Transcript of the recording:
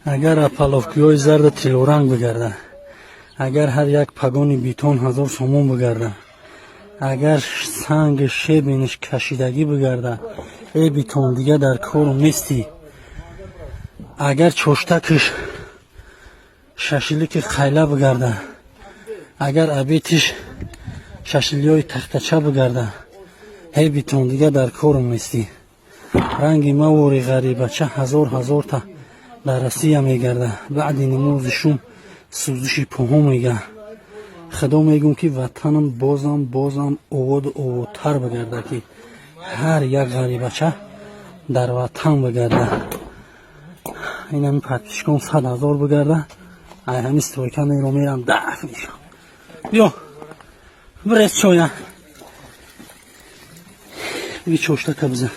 اگر پالوفکی‌های زرد تیلورنگ بگردن، اگر هر یک پگانی بیتون 1000 سومون بگردن، اگر سنگ شیبینش کشیدگی بگرده ای بیتون دیگه در کار نیستی. اگر چوشتکش ششلی که خیله بگرده، اگر ابیتش ششلی های تختچه بگرده ای بیتون دیگه در کار نیستی. رنگی موری غریبه چه هزار تا در رسیه میگرده. بعد نموزشون سوزشی پهو میگه. خدا میگم که وطنم بازم اوودتر بگرده که هر یک غریبه چه در وطن بگرده. این همی پتشکان 100,000 بگرده. ای همی ستویکن ایرو میرم دفنشم. بیا برس چویا بگی چوشتک بزن.